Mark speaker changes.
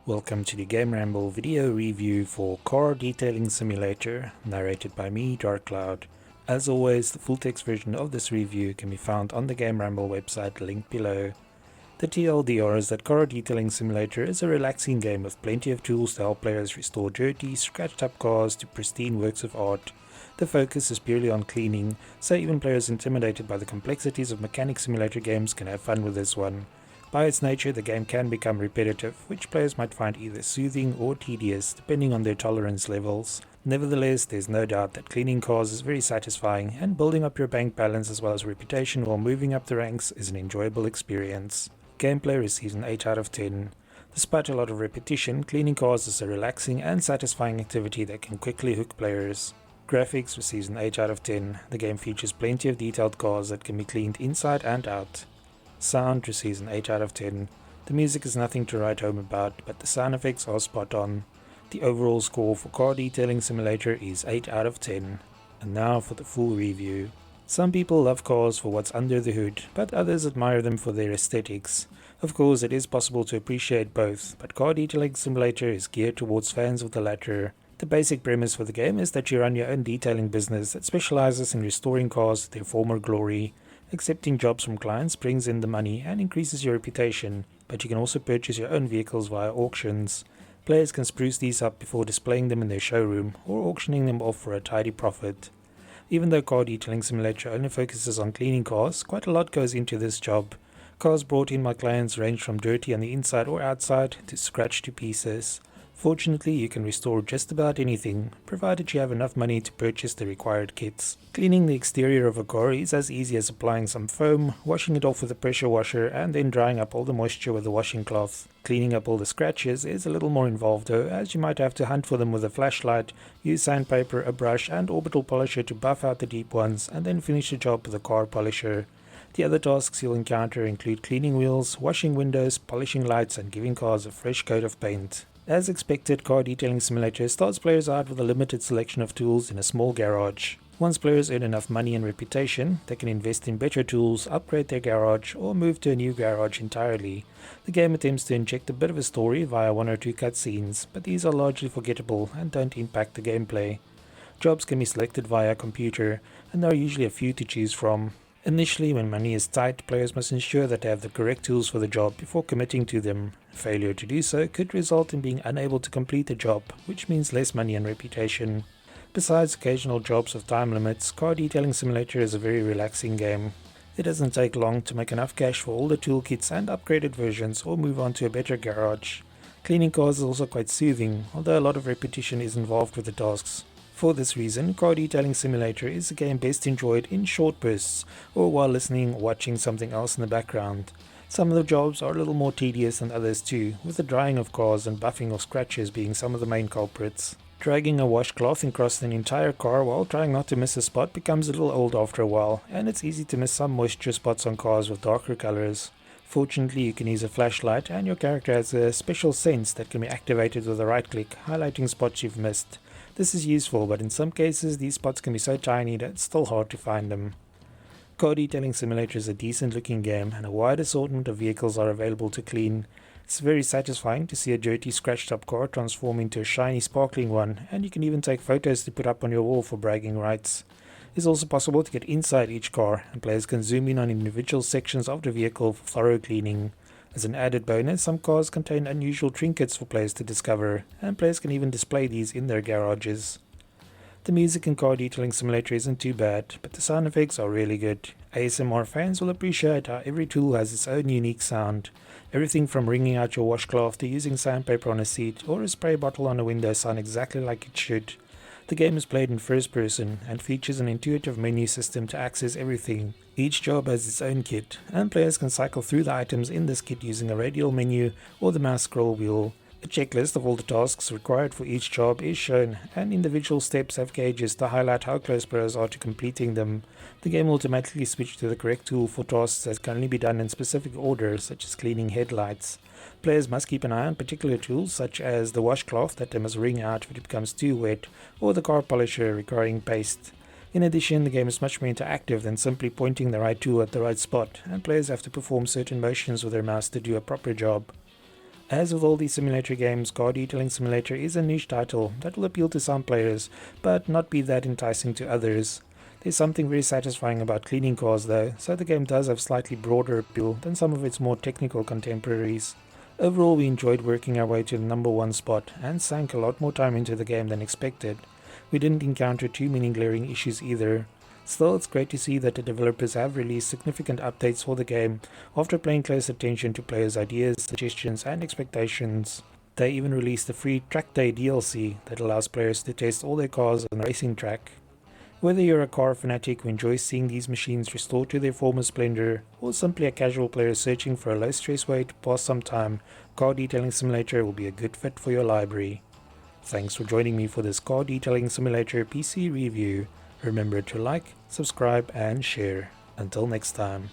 Speaker 1: Welcome to the GameRamble video review for Car Detailing Simulator, narrated by me, DarkCloud. As always, the full text version of this review can be found on the GameRamble website linked below. The TLDR is that Car Detailing Simulator is a relaxing game with plenty of tools to help players restore dirty, scratched up cars to pristine works of art. The focus is purely on cleaning, so even players intimidated by the complexities of mechanic simulator games can have fun with this one. By its nature, the game can become repetitive, which players might find either soothing or tedious, depending on their tolerance levels. Nevertheless, there's no doubt that cleaning cars is very satisfying, and building up your bank balance as well as reputation while moving up the ranks is an enjoyable experience. Gameplay receives an 8 out of 10. Despite a lot of repetition, cleaning cars is a relaxing and satisfying activity that can quickly hook players. Graphics receives an 8 out of 10. The game features plenty of detailed cars that can be cleaned inside and out. Sound receives an 8 out of 10. The music is nothing to write home about, but the sound effects are spot on. The overall score for Car Detailing Simulator is 8 out of 10. And now for the full review. Some people love cars for what's under the hood, but others admire them for their aesthetics. Of course, it is possible to appreciate both, but Car Detailing Simulator is geared towards fans of the latter. The basic premise for the game is that you run your own detailing business that specializes in restoring cars to their former glory. Accepting jobs from clients brings in the money and increases your reputation, but you can also purchase your own vehicles via auctions. Players can spruce these up before displaying them in their showroom or auctioning them off for a tidy profit. Even though Car Detailing Simulator only focuses on cleaning cars, quite a lot goes into this job. Cars brought in by clients range from dirty on the inside or outside to scratched to pieces. Fortunately, you can restore just about anything, provided you have enough money to purchase the required kits. Cleaning the exterior of a car is as easy as applying some foam, washing it off with a pressure washer, and then drying up all the moisture with a washing cloth. Cleaning up all the scratches is a little more involved though, as you might have to hunt for them with a flashlight, use sandpaper, a brush, and orbital polisher to buff out the deep ones, and then finish the job with a car polisher. The other tasks you'll encounter include cleaning wheels, washing windows, polishing lights, and giving cars a fresh coat of paint. As expected, Car Detailing Simulator starts players out with a limited selection of tools in a small garage. Once players earn enough money and reputation, they can invest in better tools, upgrade their garage, or move to a new garage entirely. The game attempts to inject a bit of a story via one or two cutscenes, but these are largely forgettable and don't impact the gameplay. Jobs can be selected via a computer, and there are usually a few to choose from. Initially, when money is tight, players must ensure that they have the correct tools for the job before committing to them. Failure to do so could result in being unable to complete the job, which means less money and reputation. Besides occasional jobs with time limits, Car Detailing Simulator is a very relaxing game. It doesn't take long to make enough cash for all the toolkits and upgraded versions or move on to a better garage. Cleaning cars is also quite soothing, although a lot of repetition is involved with the tasks. For this reason, Car Detailing Simulator is a game best enjoyed in short bursts or while listening or watching something else in the background. Some of the jobs are a little more tedious than others too, with the drying of cars and buffing of scratches being some of the main culprits. Dragging a washcloth across an entire car while trying not to miss a spot becomes a little old after a while, and it's easy to miss some moisture spots on cars with darker colors. Fortunately, you can use a flashlight and your character has a special sense that can be activated with a right click, highlighting spots you've missed. This is useful, but in some cases these spots can be so tiny that it's still hard to find them. Car Detailing Simulator is a decent looking game and a wide assortment of vehicles are available to clean. It's very satisfying to see a dirty scratched up car transform into a shiny sparkling one, and you can even take photos to put up on your wall for bragging rights. It's also possible to get inside each car, and players can zoom in on individual sections of the vehicle for thorough cleaning. As an added bonus, some cars contain unusual trinkets for players to discover, and players can even display these in their garages. The music in Car Detailing Simulator isn't too bad, but the sound effects are really good. ASMR fans will appreciate how every tool has its own unique sound. Everything from wringing out your washcloth to using sandpaper on a seat or a spray bottle on a window sound exactly like it should. The game is played in first person and features an intuitive menu system to access everything. Each job has its own kit, and players can cycle through the items in this kit using a radial menu or the mouse scroll wheel. A checklist of all the tasks required for each job is shown, and individual steps have gauges to highlight how close players are to completing them. The game will automatically switch to the correct tool for tasks that can only be done in specific order, such as cleaning headlights. Players must keep an eye on particular tools, such as the washcloth that they must wring out if it becomes too wet, or the car polisher requiring paste. In addition, the game is much more interactive than simply pointing the right tool at the right spot, and players have to perform certain motions with their mouse to do a proper job. As with all these simulator games, Car Detailing Simulator is a niche title that will appeal to some players, but not be that enticing to others. There's something very satisfying about cleaning cars though, so the game does have slightly broader appeal than some of its more technical contemporaries. Overall, we enjoyed working our way to the number 1 spot and sank a lot more time into the game than expected. We didn't encounter too many glaring issues either. Still, it's great to see that the developers have released significant updates for the game after paying close attention to players' ideas, suggestions, and expectations. They even released a free Track Day DLC that allows players to test all their cars on a racing track. Whether you're a car fanatic who enjoys seeing these machines restored to their former splendor, or simply a casual player searching for a low-stress way to pass some time, Car Detailing Simulator will be a good fit for your library. Thanks for joining me for this Car Detailing Simulator PC review. Remember to like, subscribe, and share. Until next time.